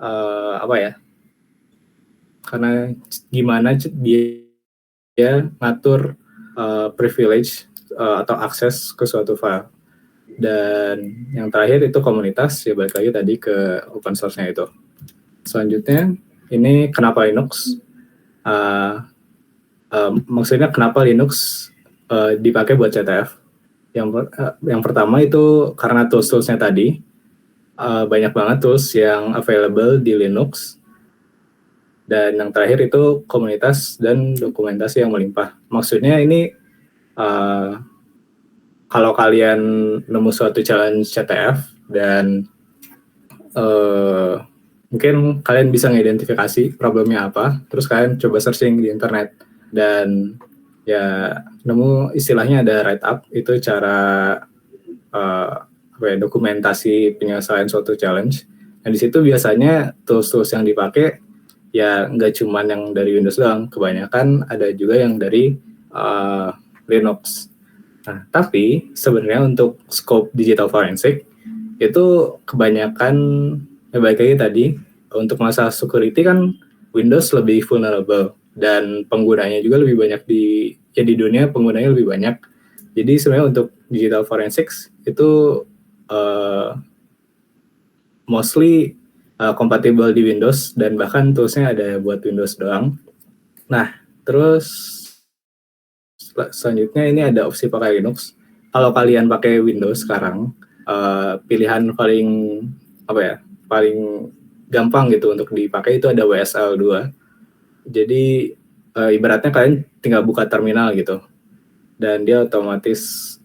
apa ya? Karena gimana dia ngatur privilege atau akses ke suatu file. Dan yang terakhir itu komunitas, ya balik lagi tadi ke open source-nya itu. Selanjutnya, ini kenapa Linux? Maksudnya kenapa Linux dipakai buat CTF? Yang pertama itu karena tools-toolsnya tadi, banyak banget tools yang available di Linux. Dan yang terakhir itu komunitas dan dokumentasi yang melimpah. Maksudnya ini kalau kalian nemu suatu challenge CTF dan mungkin kalian bisa mengidentifikasi problemnya apa, terus kalian coba searching di internet dan ya nemu istilahnya ada write up, itu cara dokumentasi penyelesaian suatu challenge. Dan di situ biasanya tools-tools yang dipakai ya nggak cuma yang dari Windows doang, kebanyakan ada juga yang dari Linux. Nah, tapi sebenarnya untuk scope digital forensik itu kebanyakan baik lagi tadi untuk masalah security kan Windows lebih vulnerable dan penggunanya juga lebih banyak di dunia penggunanya lebih banyak. Jadi sebenarnya untuk digital forensics itu mostly compatible di Windows dan bahkan toolsnya ada buat Windows doang. Nah, terus selanjutnya ini ada opsi pakai Linux. Kalau kalian pakai Windows sekarang, pilihan paling gampang gitu untuk dipakai itu ada WSL 2. Jadi ibaratnya kalian tinggal buka terminal gitu. Dan dia otomatis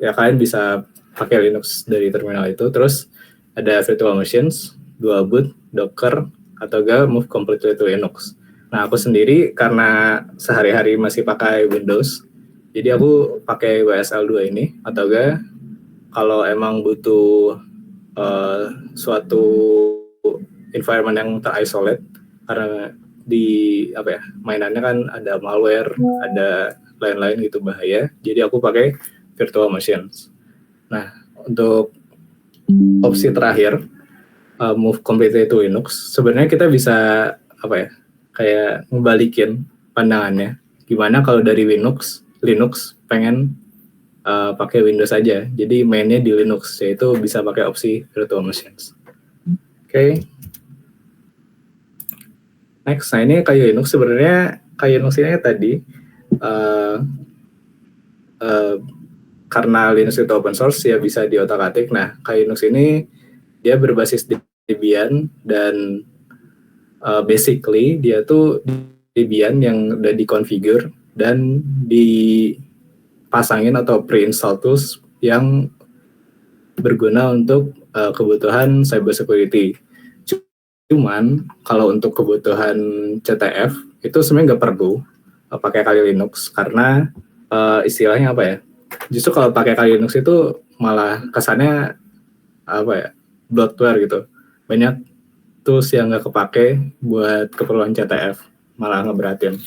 kalian bisa pakai Linux dari terminal itu. Terus ada virtual machines, dual boot, Docker, atau move completely to Linux. Nah, aku sendiri karena sehari-hari masih pakai Windows, jadi aku pakai WSL 2 ini, atau kalau emang butuh suatu environment yang terisolate, karena di mainannya kan ada malware, ada lain-lain gitu bahaya, jadi aku pakai virtual machines. Nah, untuk opsi terakhir, move completely to Linux, sebenarnya kita bisa kayak ngebalikin pandangannya. Gimana kalau dari Linux pengen pakai Windows aja, jadi mainnya di Linux, yaitu bisa pakai opsi virtual machines. Oke. Next, nah ini kayak Linux sebenarnya kayak Linux ini tadi karena Linux itu open source ya bisa diotak-atik. Nah, kayak Linux ini dia berbasis Debian dan basically dia tuh Debian yang udah dikonfigur dan dipasangin atau pre-install tools yang berguna untuk kebutuhan cyber security. Cuman kalau untuk kebutuhan CTF itu sebenarnya nggak perlu pakai Kali Linux karena istilahnya apa ya? Justru kalau pakai Kali Linux itu malah kesannya bloatware gitu. Banyak tools yang nggak kepake buat keperluan CTF, malah ngeberatin.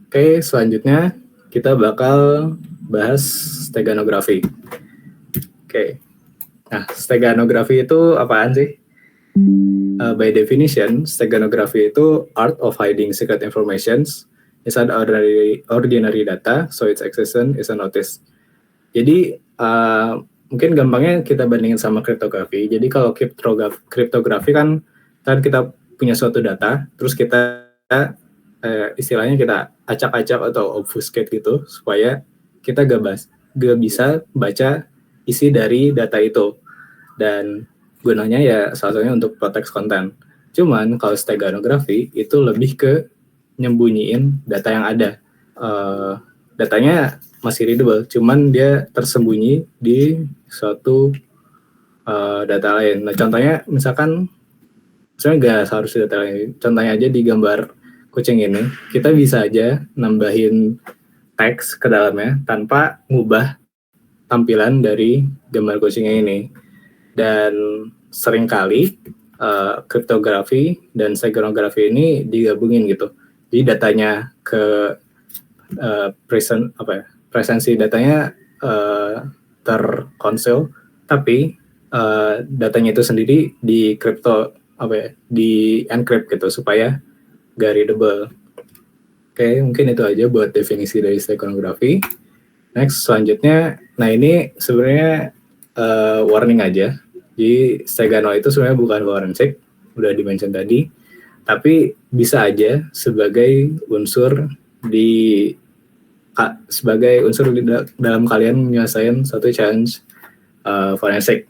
Oke, selanjutnya kita bakal bahas steganografi. Oke, nah steganografi itu apaan sih? By definition, steganografi itu art of hiding secret informations inside ordinary data, so its existence is unnoticed. Jadi mungkin gampangnya kita bandingin sama kriptografi. Jadi kalau kriptografi kan kita punya suatu data, terus kita istilahnya kita acak-acak atau obfuscate gitu supaya kita gak bisa baca isi dari data itu. Dan gunanya ya salah satunya untuk protect konten. Cuman kalau steganografi itu lebih ke nyembunyiin data yang ada. Datanya masih readable, cuman dia tersembunyi di suatu data lain. Nah, contohnya misalkan, sebenarnya nggak seharusnya data lain. Contohnya aja di gambar kucing ini, kita bisa aja nambahin teks ke dalamnya tanpa ngubah tampilan dari gambar kucingnya ini. Dan seringkali kriptografi dan steganografi ini digabungin gitu. Jadi datanya ke presensi datanya terkonsol, tapi datanya itu sendiri di encrypt gitu supaya gak readable. Oke, mungkin itu aja buat definisi dari steganography. Next, selanjutnya, nah ini sebenarnya warning aja. Jadi stegano itu sebenarnya bukan forensik, udah dimention tadi, tapi bisa aja sebagai unsur di dalam kalian menyelesaikan satu challenge forensik.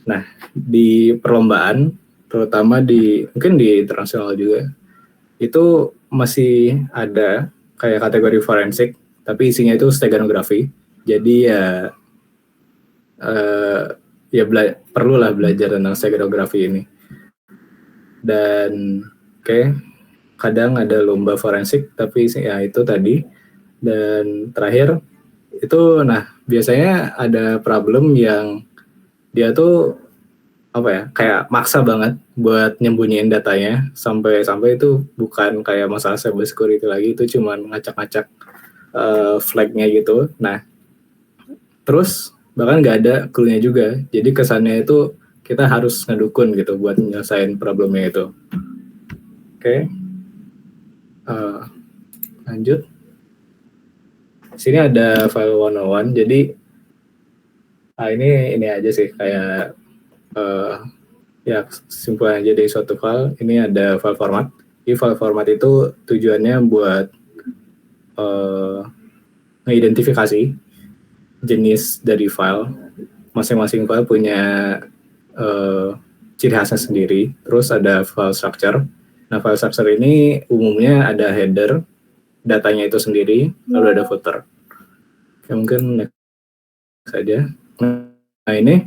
Nah, di perlombaan, terutama mungkin di internasional juga, itu masih ada kayak kategori forensik, tapi isinya itu steganografi. Jadi perlulah belajar tentang steganografi ini. Dan kadang ada lomba forensik, tapi ya itu tadi. Dan terakhir itu, biasanya ada problem yang dia tuh kayak maksa banget buat nyembunyiin datanya sampai itu bukan kayak masalah cyber security lagi, itu cuman ngacak-ngacak flag-nya gitu. Nah, terus bahkan nggak ada clue-nya juga. Jadi kesannya itu kita harus ngedukun gitu buat nyelesain problemnya itu. Oke. Lanjut. Sini ada file 101. Jadi ini aja sih kayak ya simpulan aja dari suatu file. Ini ada file format. Di file format itu tujuannya buat mengidentifikasi jenis dari file. Masing-masing file punya ciri khasnya sendiri. Terus ada file structure. Nah, file structure ini umumnya ada header, datanya itu sendiri, lalu ada footer. Ya, mungkin next saja. Nah, ini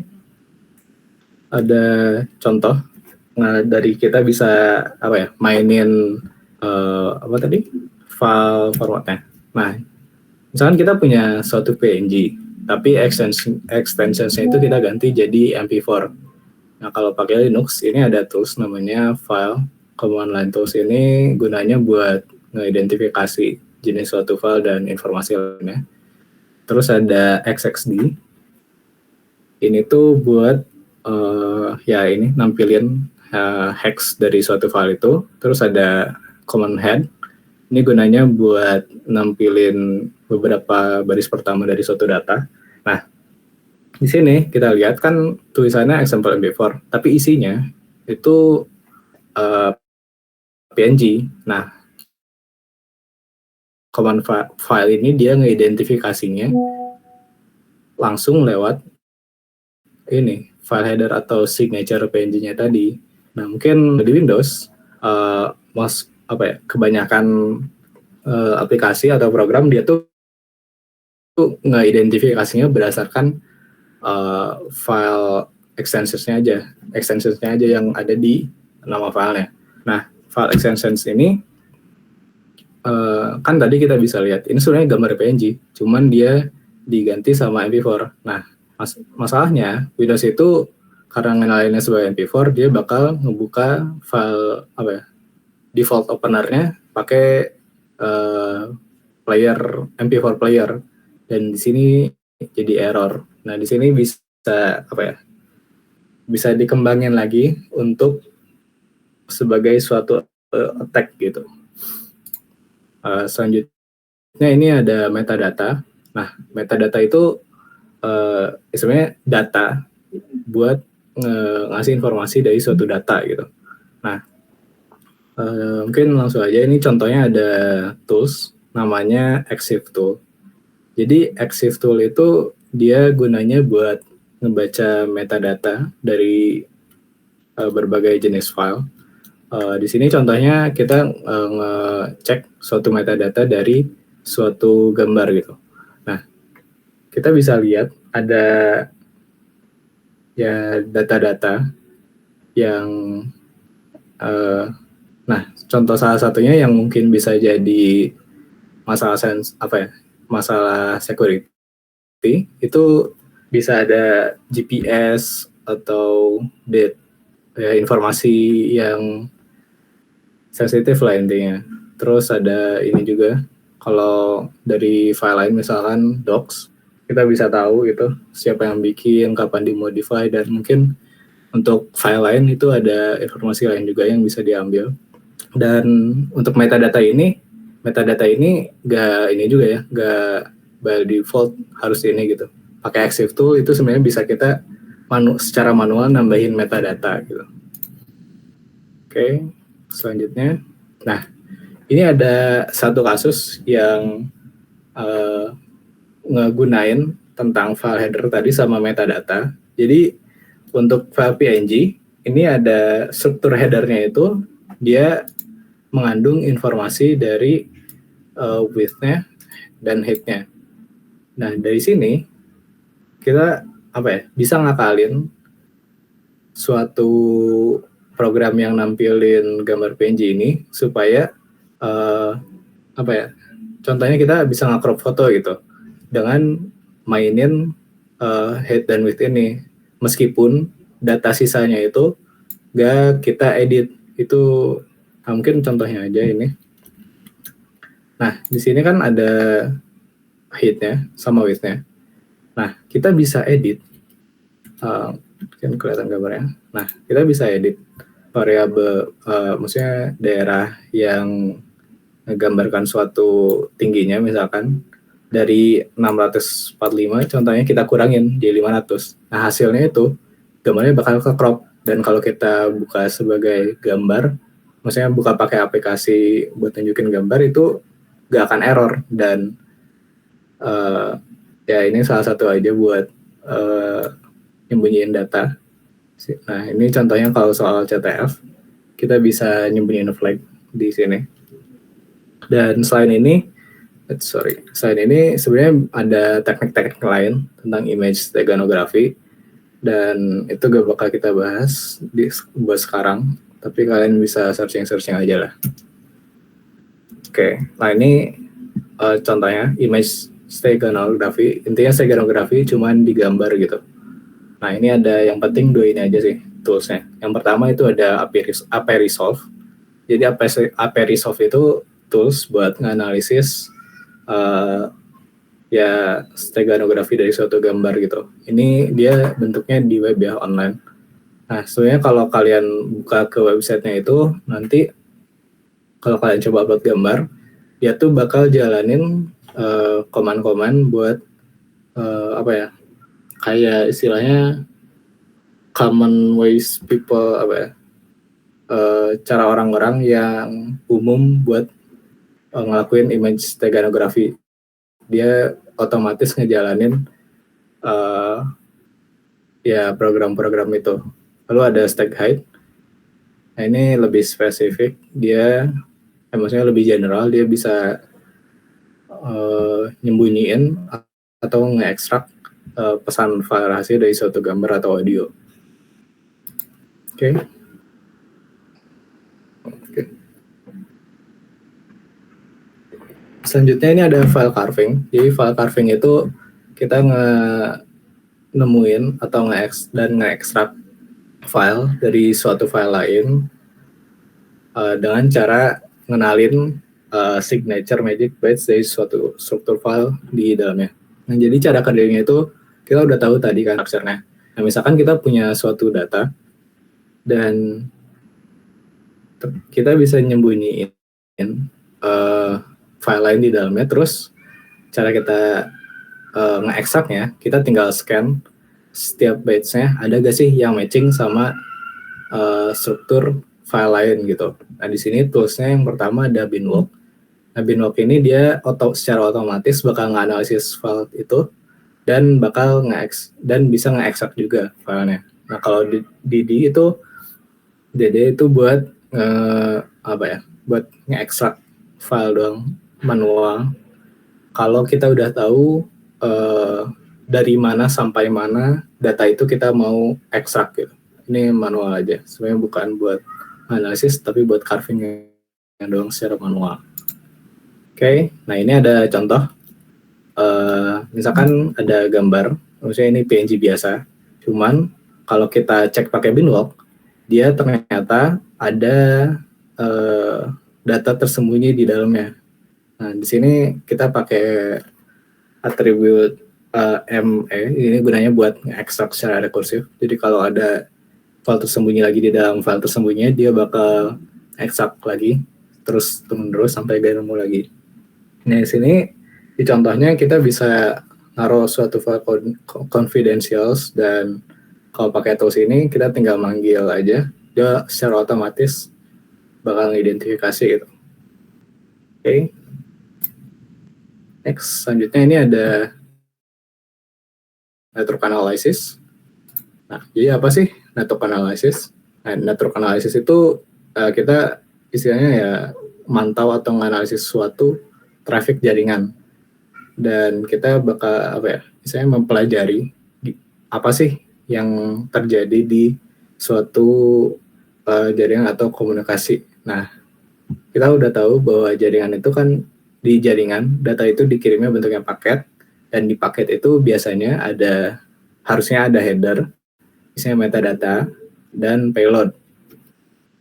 ada contoh. Nah, dari kita bisa mainin file formatnya. Nah, misalkan kita punya suatu PNG, tapi extension-nya itu kita ganti jadi MP4. Nah, kalau pakai Linux, ini ada tools namanya file command line tools. Ini gunanya buat mengidentifikasi jenis suatu file dan informasi lainnya. Terus ada XXD. Ini tuh buat ini nampilin hex dari suatu file itu. Terus ada command head. Ini gunanya buat nampilin beberapa baris pertama dari suatu data. Nah, di sini kita lihat kan tulisannya example MP4, tapi isinya itu PNG. Nah, command file ini dia ngeidentifikasinya langsung lewat ini file header atau signature PNG-nya tadi. Nah, mungkin di Windows kebanyakan aplikasi atau program dia tuh ngeidentifikasinya berdasarkan file extensions-nya aja yang ada di nama filenya. Nah, file extensions ini kan tadi kita bisa lihat ini sebenarnya gambar PNG, cuman dia diganti sama MP4. Nah, masalahnya Windows itu karena ngenalinnya sebagai MP4, dia bakal ngebuka file default opener-nya pakai player MP4 player, dan di sini jadi error. Nah, di sini bisa dikembangin lagi untuk sebagai suatu attack gitu. Selanjutnya ini ada metadata. Nah, metadata itu sebenarnya data buat ngasih informasi dari suatu data gitu. Nah, mungkin langsung aja, ini contohnya ada tools namanya EXIF tool. Jadi EXIF tool itu dia gunanya buat ngebaca metadata dari berbagai jenis file. Di sini contohnya kita ngecek suatu metadata dari suatu gambar gitu. Nah, kita bisa lihat ada ya data-data yang contoh salah satunya yang mungkin bisa jadi masalah security itu bisa ada GPS atau informasi yang sensitif lah intinya. Terus ada ini juga, kalau dari file lain misalkan docs, kita bisa tahu gitu siapa yang bikin, kapan dimodify, dan mungkin untuk file lain itu ada informasi lain juga yang bisa diambil. Dan untuk metadata ini nggak ini juga ya, nggak by default harus ini gitu. Pakai Exif Tool itu sebenarnya bisa kita secara manual nambahin metadata gitu. Oke, selanjutnya. Nah, ini ada satu kasus yang ngegunain tentang file header tadi sama metadata. Jadi untuk file PNG ini ada struktur headernya itu dia mengandung informasi dari width-nya dan height-nya. Nah, dari sini kita bisa ngakalin suatu program yang nampilin gambar PNG ini supaya contohnya kita bisa nge-crop foto gitu dengan mainin height dan width ini, meskipun data sisanya itu gak kita edit. Itu mungkin contohnya aja ini. Nah, di sini kan ada height-nya sama width-nya. Nah, kita bisa edit, mungkin kelihatan gambarnya. Nah, kita bisa edit variabel, maksudnya daerah yang menggambarkan suatu tingginya, misalkan dari 645, contohnya kita kurangin jadi 500. Nah, hasilnya itu gambarnya bakal ke crop. Dan kalau kita buka sebagai gambar, maksudnya buka pakai aplikasi buat tunjukin gambar, itu gak akan error. Dan ya ini salah satu aja buat nyembunyiin data. Nah, ini contohnya kalau soal CTF, kita bisa nyembunyiin flag di sini. Dan selain ini sebenarnya ada teknik-teknik lain tentang image steganography, dan itu gak bakal kita bahas buat sekarang, tapi kalian bisa searching aja lah. Oke, nah ini contohnya image steganography. Intinya steganography cuman digambar gitu. Nah, ini ada yang penting dua ini aja sih toolsnya. Yang pertama itu ada APResolve. Jadi APResolve itu tools buat nganalisis ya steganografi dari suatu gambar gitu. Ini dia bentuknya di web ya, online. Nah, sebenarnya kalau kalian buka ke websitenya itu, nanti kalau kalian coba upload gambar, dia tuh bakal jalanin command-command buat kayak istilahnya common ways people, cara orang-orang yang umum buat ngelakuin image steganography. Dia otomatis ngejalanin ya program-program itu. Lalu ada stag height. Nah, ini lebih spesifik, dia maksudnya lebih general, dia bisa nyembunyiin atau nge-extract pesan file rahasia dari suatu gambar atau audio. Oke. Selanjutnya ini ada file carving. Jadi file carving itu kita nemuin atau nge-extract file dari suatu file lain dengan cara ngenalin signature magic bytes dari suatu struktur file di dalamnya. Nah, jadi cara kerjanya itu kita udah tahu tadi kan strukturnya. Nah, misalkan kita punya suatu data dan kita bisa nyembunyiin file lain di dalamnya, terus cara kita nge-extract-nya, kita tinggal scan setiap bytes-nya ada gak sih yang matching sama struktur file lain gitu. Nah, di sini tools-nya yang pertama ada Binwalk. Nah, Binwalk ini dia secara otomatis bakal nge-analisis file itu dan bakal bisa nge-extract juga filenya. Nah, kalau DD itu buat buat nge-extract file doang, manual. Kalau kita udah tahu dari mana sampai mana data itu kita mau extract gitu. Ini manual aja, sebenarnya bukan buat analisis, tapi buat carving yang doang secara manual. Oke, nah ini ada contoh. Misalkan ada gambar, maksudnya ini PNG biasa. Cuman kalau kita cek pakai Binwalk, dia ternyata ada data tersembunyi di dalamnya. Nah, di sini kita pakai attribute ini gunanya buat nge-extract secara rekursif. Jadi kalau ada file tersembunyi lagi di dalam file tersembunyi, dia bakal extract lagi terus menerus sampai dia nemu lagi. Nah, di sini di contohnya kita bisa naruh suatu file confidentials, dan kalau pakai tools ini kita tinggal manggil aja, dia secara otomatis bakal identifikasi gitu. Oke. Next, selanjutnya ini ada network analysis. Nah, jadi apa sih network analysis? Nah, network analysis itu kita istilahnya ya mantau atau menganalisis suatu traffic jaringan. Dan kita bakal misalnya mempelajari apa sih yang terjadi di suatu jaringan atau komunikasi. Nah, kita udah tahu bahwa jaringan itu kan, di jaringan data itu dikirimnya bentuknya paket, dan di paket itu biasanya harusnya ada header, misalnya metadata, dan payload.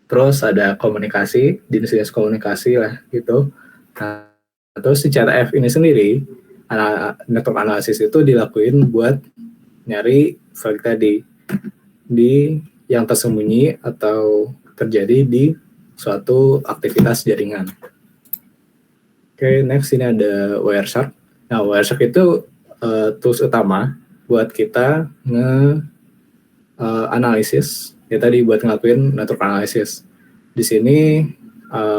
Terus ada komunikasi, jenis-jenis komunikasi lah gitu. Nah, terus si CTF ini sendiri, network analysis itu dilakuin buat nyari flag tadi di yang tersembunyi atau terjadi di suatu aktivitas jaringan. Oke, next ini ada Wireshark. Nah, Wireshark itu tools utama buat kita analisis ya tadi, buat ngelakuin network analysis. Di sini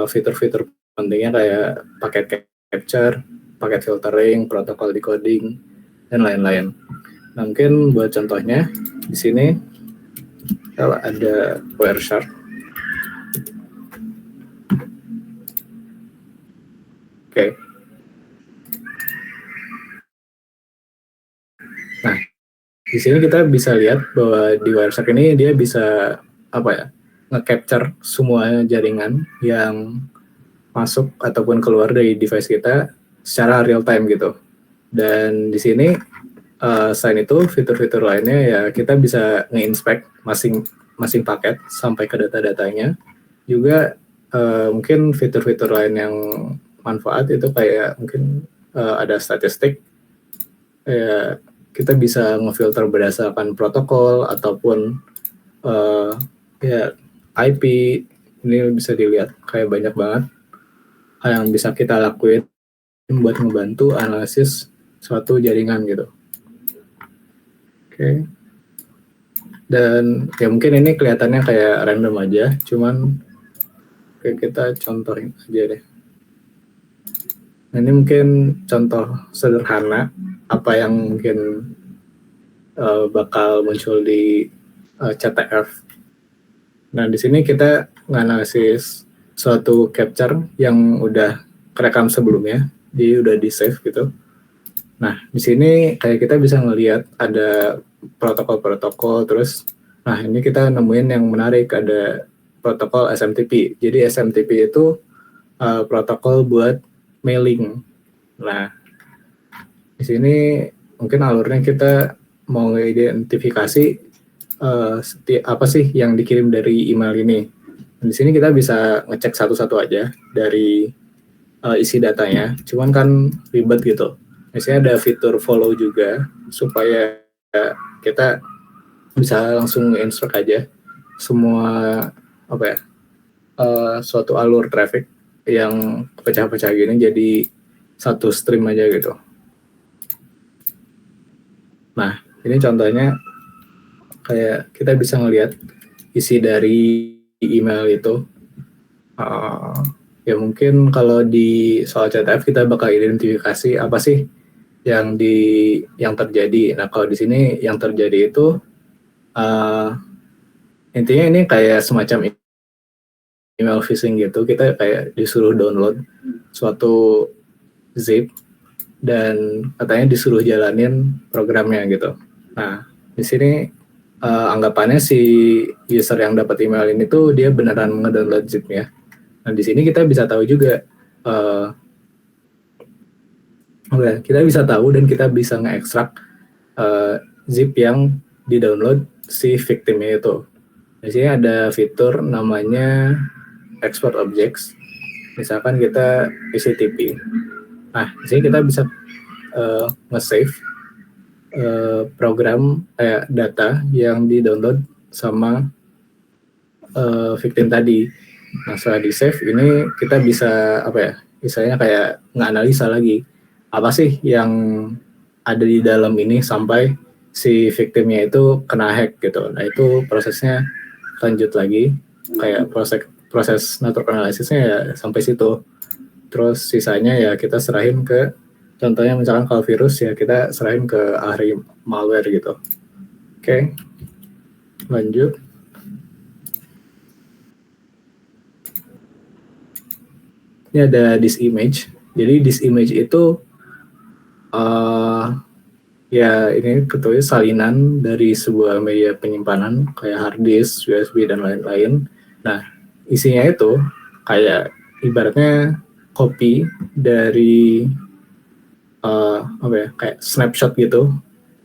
fitur-fitur pentingnya kayak paket capture, paket filtering, protokol decoding, dan lain-lain. Nah, mungkin buat contohnya di sini kalau ada Wireshark. Oke. Nah, di sini kita bisa lihat bahwa di Wireshark ini dia bisa nge-capture semua jaringan yang masuk ataupun keluar dari device kita secara real time gitu. Dan di sini selain itu fitur-fitur lainnya ya kita bisa nge-inspect masing paket sampai ke data-datanya. Juga mungkin fitur-fitur lain yang manfaat itu kayak mungkin ada statistik, kita bisa ngefilter berdasarkan protokol ataupun IP. Ini bisa dilihat kayak banyak banget hal yang bisa kita lakuin buat membantu analisis suatu jaringan gitu. Oke. Dan ya mungkin ini kelihatannya kayak random aja, cuman kita contohin aja deh. Nah, ini mungkin contoh sederhana apa yang mungkin bakal muncul di CTF. Nah, di sini kita menganalisis suatu capture yang udah kerekam sebelumnya, jadi udah di save gitu. Nah, di sini kayak kita bisa ngelihat ada protokol-protokol, terus nah ini kita nemuin yang menarik, ada protokol SMTP. Jadi SMTP itu protokol buat mailing. Nah, di sini mungkin alurnya kita mau identifikasi apa sih yang dikirim dari email ini. Dan di sini kita bisa ngecek satu-satu aja dari isi datanya. Cuman kan ribet gitu. Misalnya ada fitur follow juga supaya kita bisa langsung instruct aja semua suatu alur traffic yang pecah-pecah gini jadi satu stream aja gitu. Nah, ini contohnya kayak kita bisa ngelihat isi dari email itu. Ya mungkin kalau di soal CTF kita bakal identifikasi apa sih yang terjadi. Nah, kalau di sini yang terjadi itu intinya ini kayak semacam email phishing gitu. Kita kayak disuruh download suatu zip dan katanya disuruh jalanin programnya gitu. Nah, di sini anggapannya si user yang dapat email ini tuh dia beneran ngedownload zipnya. Nah, di sini kita bisa tahu juga, kita bisa tahu dan kita bisa nge-extract zip yang di-download si victimnya itu. Di sini ada fitur namanya export objects. Misalkan kita isi TP. Nah, di sini kita bisa nge-save program kayak data yang di-download sama victim tadi. Nah, setelah di save ini kita bisa apa ya? Misalnya kayak nganalisa lagi apa sih yang ada di dalam ini sampai si victimnya itu kena hack gitu. Nah, itu prosesnya lanjut lagi kayak proses network analysisnya ya sampai situ. Terus sisanya ya kita serahin ke, contohnya misalkan kalau virus ya kita serahin ke ahli malware gitu. Oke, lanjut. Ini ada this image. Jadi this image itu ya ini ketuanya salinan dari sebuah media penyimpanan kayak hard disk, USB dan lain-lain. Nah, isinya itu kayak ibaratnya copy dari apa ya, kayak snapshot gitu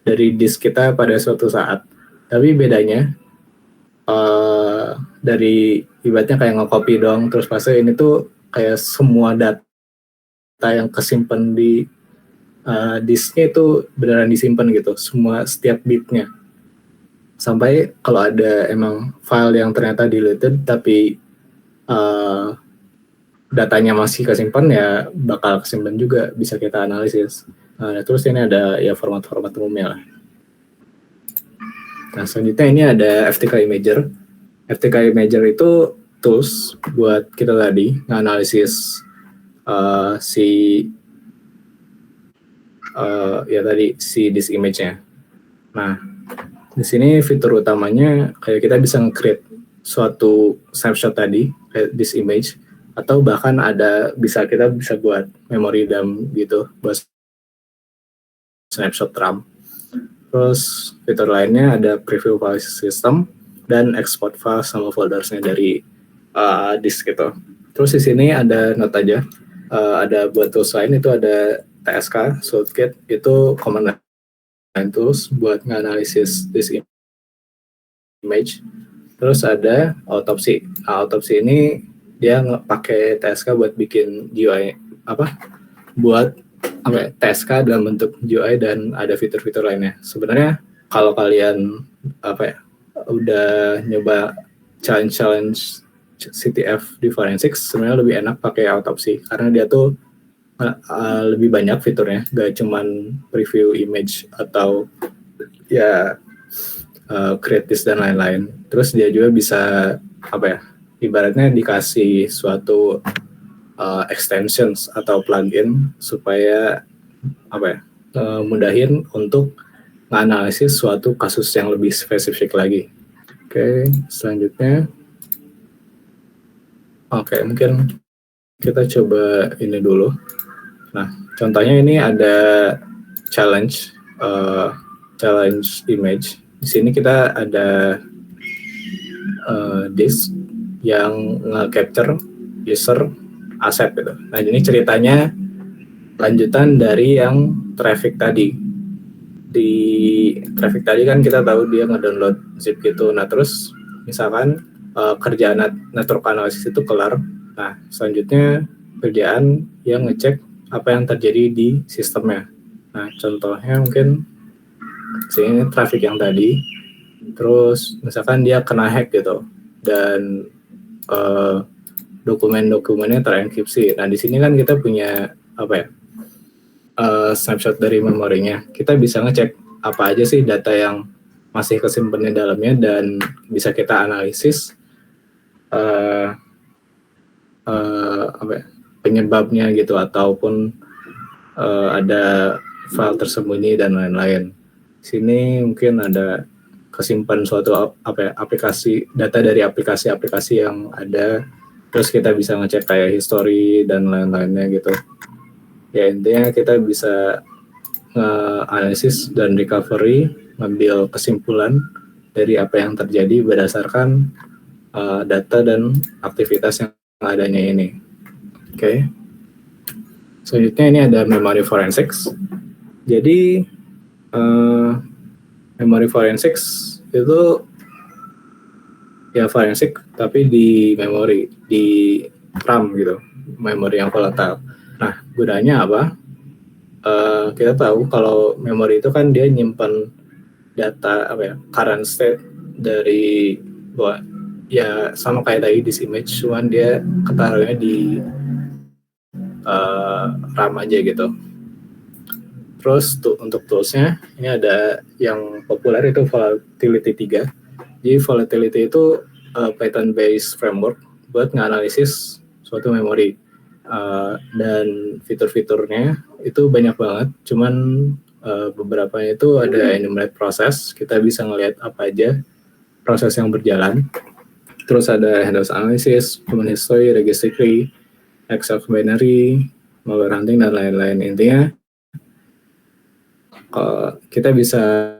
dari disk kita pada suatu saat. Tapi bedanya dari ibaratnya kayak nge-copy dong, terus pas ini tuh kayak semua data yang kesimpan di disknya itu beneran disimpan gitu, semua setiap bitnya. Sampai kalau ada emang file yang ternyata deleted tapi datanya masih kesimpan ya bakal kesimpan juga, bisa kita analisis. Terus ini ada ya format-format umumnya lah. Nah, selanjutnya ini ada FTK Imager. FTK Imager itu tools buat kita tadi nganalisis si ya tadi si disk image-nya. Nah, di sini fitur utamanya kayak kita bisa nge-create suatu snapshot tadi kayak disk image, atau bahkan kita bisa buat memory dump gitu buat snapshot RAM. Terus fitur lainnya ada preview file system dan export file sama foldersnya dari disk gitu. Terus di sini ada note aja. Ada buat tools lain itu ada TSK, Sleuthkit, itu command line tools buat nganalisis disk image. Terus ada autopsy. Nah, autopsy ini dia pakai TSK buat bikin GUI buat TSK dalam bentuk GUI dan ada fitur-fitur lainnya. Sebenarnya kalau kalian udah nyoba challenge CTF di forensics, sebenarnya lebih enak pakai autopsy karena dia tuh lebih banyak fiturnya, gak cuman preview image atau ya create disk dan lain-lain. Terus dia juga bisa ibaratnya dikasih suatu extensions atau plugin supaya mudahin untuk menganalisis suatu kasus yang lebih spesifik lagi. Oke, selanjutnya mungkin kita coba ini dulu. Nah, contohnya ini ada challenge image. Di sini kita ada disk yang nge-capture user asset gitu. Nah, ini ceritanya lanjutan dari yang traffic tadi. Di traffic tadi kan kita tahu dia nge-download zip gitu. Nah, terus misalkan kerjaan network analysis itu kelar. Nah, selanjutnya kerjaan yang ngecek apa yang terjadi di sistemnya. Nah, contohnya mungkin sini traffic yang tadi. Terus misalkan dia kena hack gitu dan dokumen-dokumennya terenkripsi. Nah, di sini kan kita punya snapshot dari memorinya. Kita bisa ngecek apa aja sih data yang masih kesimpan di dalamnya dan bisa kita analisis penyebabnya gitu, ataupun ada file tersembunyi dan lain-lain. Sini mungkin ada kesimpan suatu aplikasi, data dari aplikasi-aplikasi yang ada, terus kita bisa ngecek kayak history dan lain-lainnya gitu. Ya, intinya kita bisa analisis dan recovery, ngambil kesimpulan dari apa yang terjadi berdasarkan data dan aktivitas yang adanya ini. Oke. Selanjutnya ini ada memory forensics. Jadi memory forensics itu ya forensik tapi di memori, di RAM gitu, memori yang volatile. Nah, gunanya apa? kita tahu kalau memori itu kan dia nyimpan data current state dari ya sama kayak tadi disk image, cuman dia ketaruhnya di RAM aja gitu. Terus untuk toolsnya ini ada yang populer itu Volatility 3. Jadi Volatility itu Python based framework buat nganalisis suatu memori, dan fitur-fiturnya itu banyak banget. Cuman beberapa itu ada enumerate process, kita bisa ngelihat apa aja proses yang berjalan. Terus ada handles analysis, human history, registry, exec binary, malware hunting, dan lain-lain. Intinya kita bisa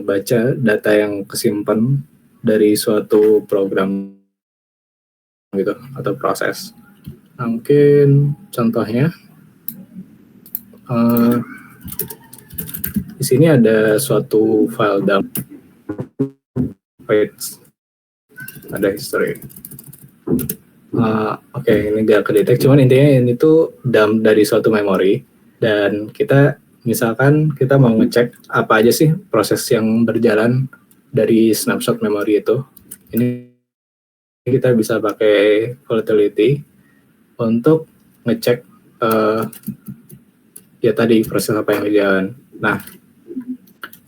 baca data yang kesimpan dari suatu program gitu atau proses. Mungkin contohnya di sini ada suatu file dump, ada history. Oke, ini gak kedetek, cuman intinya ini tuh dump dari suatu memori, dan kita misalkan kita mau ngecek apa aja sih proses yang berjalan dari snapshot memori itu. Ini kita bisa pakai volatility untuk ngecek ya tadi proses apa yang berjalan. Nah,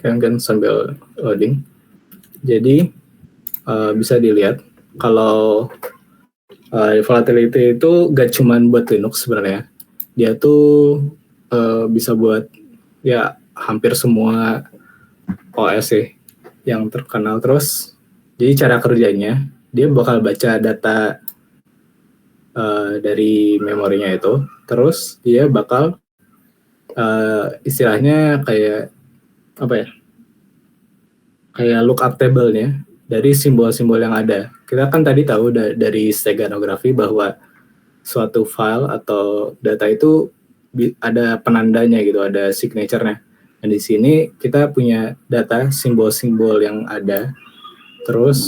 kan sambil loading. Jadi bisa dilihat kalau volatility itu gak cuman buat Linux sebenarnya. Dia tuh bisa buat ya hampir semua OS sih yang terkenal. Terus jadi cara kerjanya dia bakal baca data dari memorinya itu, terus dia bakal istilahnya kayak apa ya, kayak lookup table-nya dari simbol-simbol yang ada. Kita kan tadi tahu dari steganografi bahwa suatu file atau data itu ada penandanya gitu, ada signature-nya. Dan di sini kita punya data simbol-simbol yang ada, terus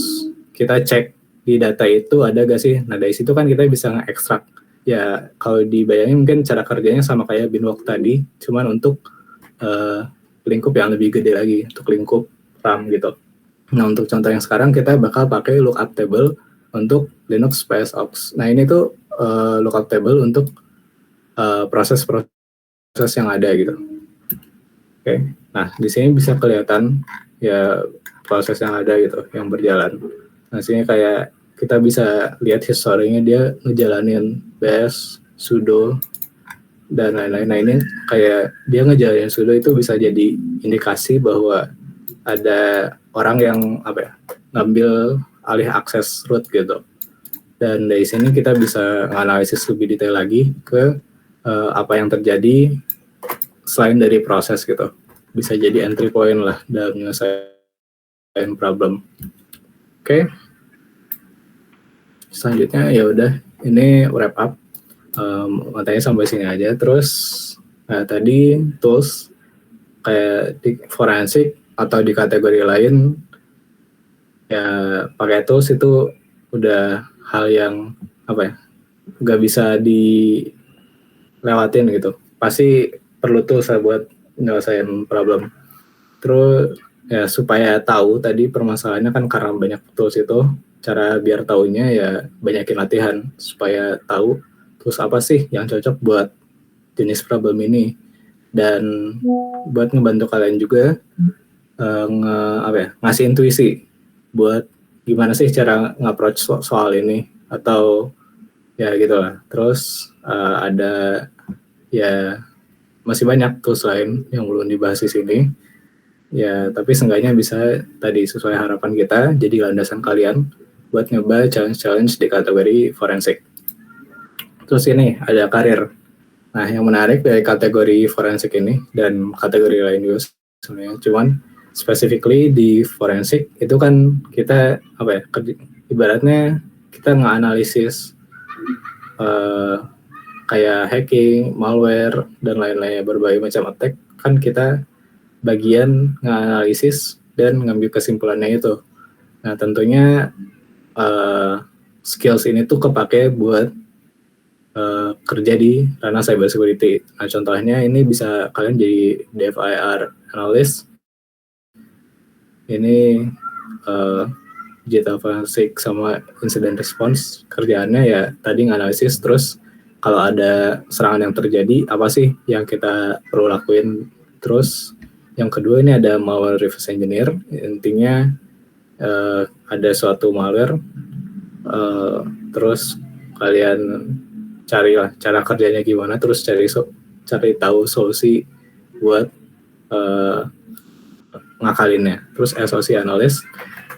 kita cek di data itu ada gak sih. Nah dari situ kan kita bisa nge-extract. Ya kalau dibayangin mungkin cara kerjanya sama kayak binwalk tadi, cuman untuk lingkup yang lebih gede lagi, untuk lingkup RAM gitu. Nah untuk contoh yang sekarang kita bakal pakai lookup table untuk Linux PSOX. Nah ini tuh lookup table untuk proses-proses yang ada gitu. Oke. Nah di sini bisa kelihatan ya proses yang ada gitu, yang berjalan. Nah sini kayak kita bisa lihat historinya, dia ngejalanin bash, sudo, dan lain-lain. Nah ini kayak dia ngejalanin sudo itu bisa jadi indikasi bahwa ada orang yang ngambil alih akses root gitu. Dan dari sini kita bisa analisis lebih detail lagi ke apa yang terjadi selain dari proses gitu. Bisa jadi entry point lah dalam menyelesaikan problem. Oke. Selanjutnya ya udah, ini wrap up. Matanya sampai sini aja. Terus tadi tools kayak di forensik atau di kategori lain ya pakai tools itu udah hal yang nggak bisa dilewatin gitu. Pasti perlu tools buat nyelesain problem. Terus ya supaya tahu tadi permasalahannya kan karena banyak tools itu, cara biar taunya ya banyakin latihan supaya tahu tools apa sih yang cocok buat jenis problem ini, dan buat ngebantu kalian juga ngasih intuisi buat gimana sih cara nge-approach soal ini, atau ya gitulah. Terus ada ya masih banyak tools lain yang belum dibahas di sini. Ya, tapi seenggaknya bisa tadi sesuai harapan kita jadi landasan kalian buat nyoba challenge-challenge di kategori forensik. Terus ini ada karir. Nah, yang menarik dari kategori forensik ini dan kategori lain juga sebenarnya, cuman specifically di forensik itu kan kita ibaratnya kita nge-analisis kayak hacking, malware, dan lain-lainnya, berbagai macam attack, kan kita bagian nganalisis dan ngambil kesimpulannya itu. Nah tentunya skills ini tuh kepake buat kerja di ranah cyber security. Nah, contohnya ini bisa kalian jadi DFIR analyst. Ini digital forensic sama incident response. Kerjaannya ya tadi nganalisis, terus kalau ada serangan yang terjadi, apa sih yang kita perlu lakuin. Terus yang kedua ini ada malware reverse engineer. Intinya ada suatu malware, terus kalian carilah cara kerjanya gimana, terus cari tahu solusi buat ngakalinnya. Terus SOC analyst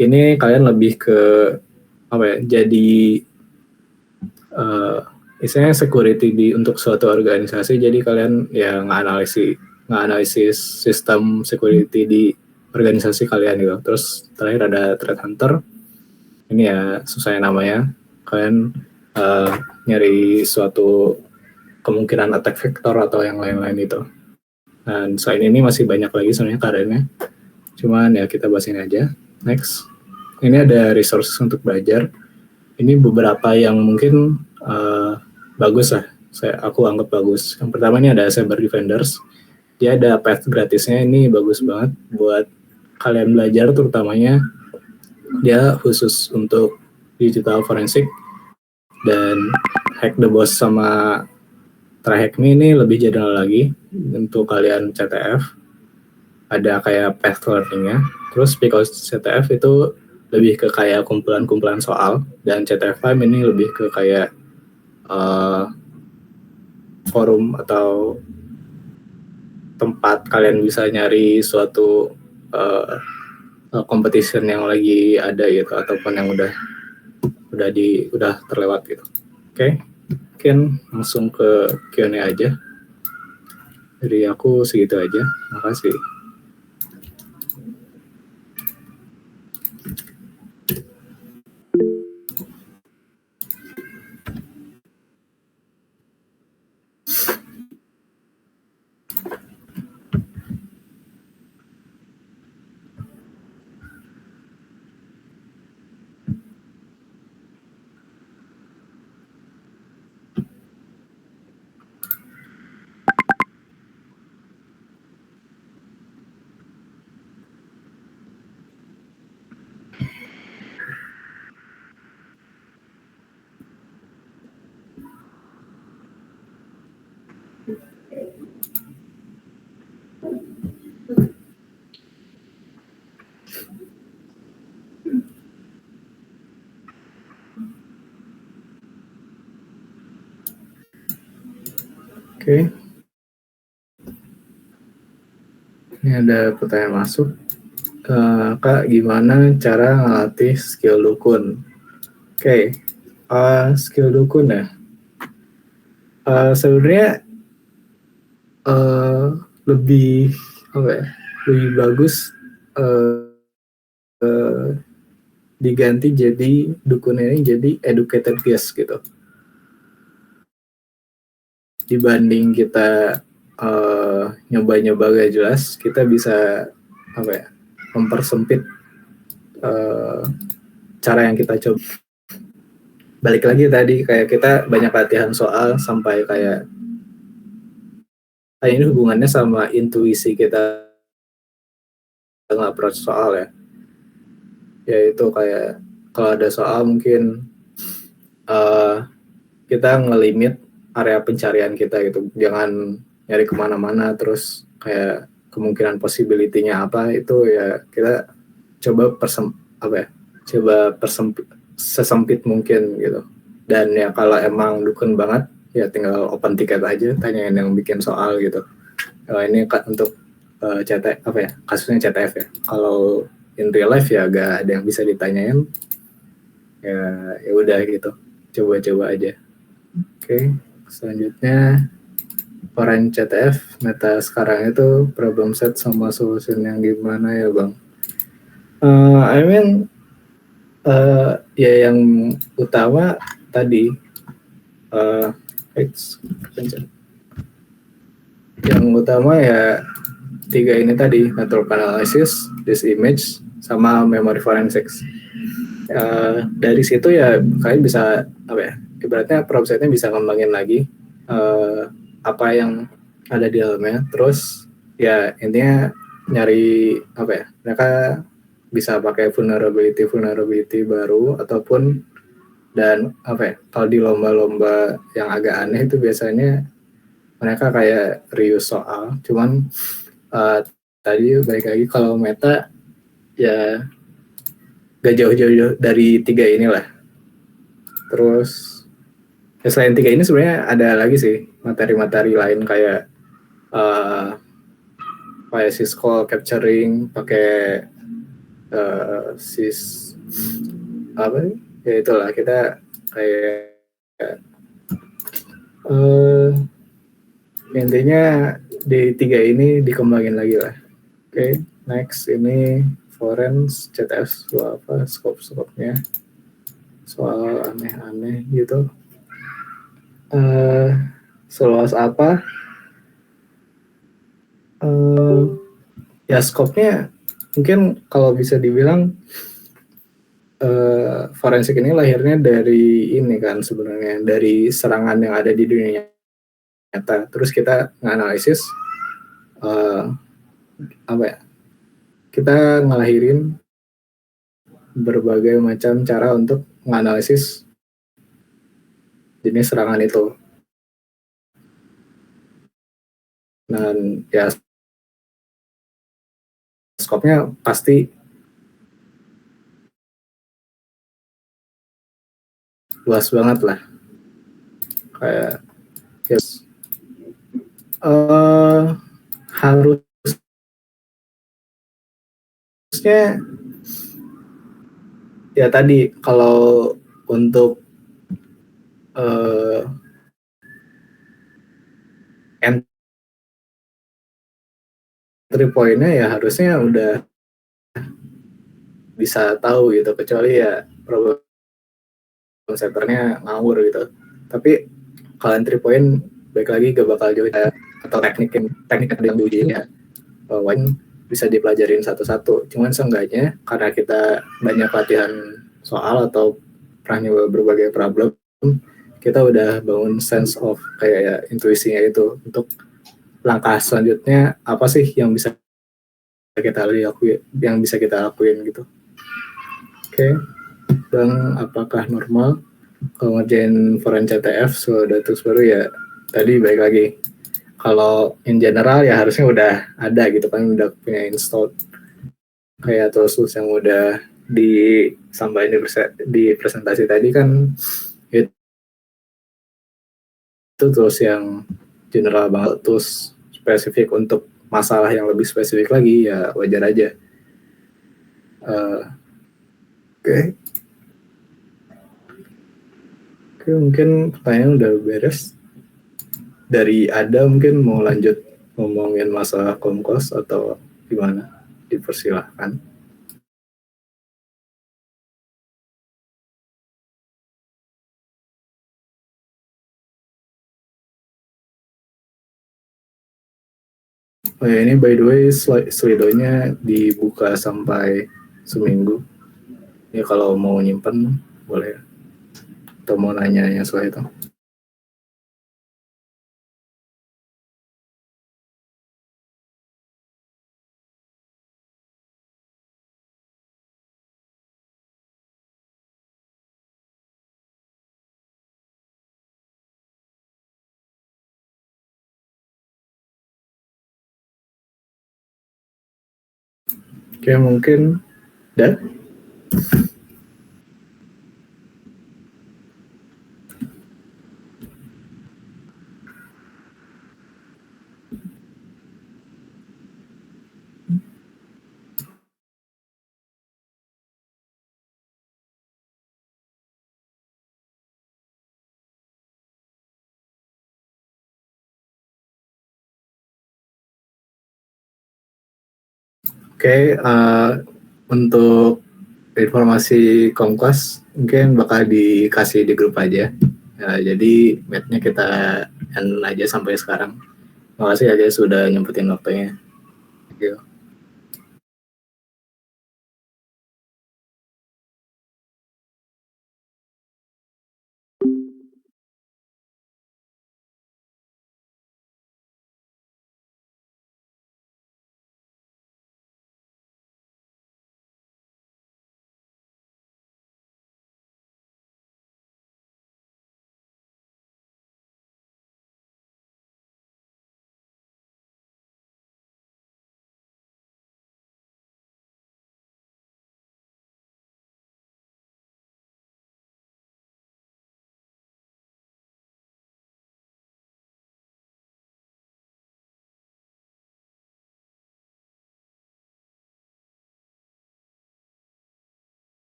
ini kalian lebih ke apa ya, jadi istilahnya security untuk suatu organisasi. Jadi kalian ya nganalisis sistem security di organisasi kalian gitu. Terus terakhir ada threat hunter. Ini ya susah namanya. Kalian nyari suatu kemungkinan attack vector atau yang lain-lain itu. Dan selain ini masih banyak lagi sebenarnya karirnya. Cuman ya kita bahas ini aja. Next. Ini ada resources untuk belajar. Ini beberapa yang mungkin bagus lah. Aku anggap bagus. Yang pertama ini ada Cyber Defenders. Dia ada path gratisnya, ini bagus banget buat kalian belajar, terutamanya dia khusus untuk digital forensik. Dan Hack the Boss sama Try Hack Me ini lebih general lagi untuk kalian CTF. Ada kayak path learning-nya. Terus because CTF itu lebih ke kayak kumpulan-kumpulan soal, dan CTF5 ini lebih ke kayak forum atau tempat kalian bisa nyari suatu competition yang lagi ada gitu, ataupun yang udah terlewat gitu. Oke. Mungkin langsung ke Q&A aja. Dari aku segitu aja. Makasih. Oke. Ini ada pertanyaan masuk. Kak, gimana cara ngelatih skill dukun? Oke. Skill dukun ya. Sebenarnya lebih bagus diganti jadi dukunnya ini jadi educated guess gitu, dibanding kita nyoba-nyoba gak jelas. Kita bisa mempersempit cara yang kita coba. Balik lagi tadi, kayak kita banyak latihan soal sampai kayak ini hubungannya sama intuisi kita nge-approach soal ya. Yaitu kayak kalau ada soal mungkin kita ngelimit area pencarian kita gitu. Jangan nyari kemana-mana terus kayak kemungkinan possibility-nya apa, itu ya kita coba sesempit mungkin gitu. Dan ya kalau emang dukun banget ya tinggal open ticket aja, tanyain yang bikin soal gitu. Ini untuk kasusnya CTF ya. Kalau in real life ya gak ada yang bisa ditanyain, ya udah gitu, coba-coba aja. Oke. Selanjutnya orang CTF meta sekarang itu problem set sama solution yang gimana ya Bang? Ya yang utama tadi yang utama ya 3 ini tadi, network analysis, disk image, sama memory forensics. Dari situ ya kalian bisa ibaratnya website-nya bisa ngembangin lagi apa yang ada di dalamnya. Terus ya intinya nyari apa ya, mereka bisa pakai vulnerability baru, ataupun dan apa ya, kalau di lomba-lomba yang agak aneh itu biasanya mereka kayak reuse soal. Cuman tadi balik lagi, kalau meta ya gak jauh-jauh dari tiga inilah. Terus ya selain tiga ini sebenarnya ada lagi sih materi-materi lain kayak kayak syscall capturing pakai sys apa ya, itulah kita kayak intinya di tiga ini dikembangin lagi lah. Oke, next ini Forens CTF soal apa, skop-skopnya soal aneh-aneh gitu. Seluas apa? Ya skopnya mungkin kalau bisa dibilang forensik ini lahirnya dari ini kan, sebenarnya dari serangan yang ada di dunia nyata. Terus kita nganalisis apa ya? Kita ngelahirin berbagai macam cara untuk menganalisis jenis serangan itu. Dan ya skopnya pasti luas banget lah. Kayak yes, harusnya ya tadi kalau untuk entry point-nya ya harusnya udah bisa tahu gitu, kecuali ya problem setternya ngawur gitu. Tapi kalau entry point baik lagi gak bakal jauh ya, atau teknik yang diuji ya bisa dipelajarin satu-satu. Cuman seenggaknya karena kita banyak latihan soal atau pernah nyoba berbagai problem, kita udah bangun sense of kayak ya, intuisinya itu untuk langkah selanjutnya apa sih yang bisa kita lakuin gitu. Oke. Dan apakah normal kalau ngerjain foreign CTF sudah tools baru? Ya tadi baik lagi, kalau in general ya harusnya udah ada gitu kan, udah punya install kayak tools yang udah disampaikan di presentasi tadi kan. Itu tools yang general banget. Tools spesifik untuk masalah yang lebih spesifik lagi ya wajar aja. Oke, mungkin pertanyaan udah beres. Dari Ada mungkin mau lanjut ngomongin masalah Komkos atau gimana? Dipersilahkan. Oh ya, ini by the way Slido-nya dibuka sampai seminggu. Ya kalau mau nyimpen boleh. Atau mau nanya soal itu. Oke, mungkin udah. Oke, untuk informasi Kompas mungkin bakal dikasih di grup aja. Jadi match-nya kita end aja sampai sekarang. Terima kasih aja sudah nyempetin waktunya. Thank you.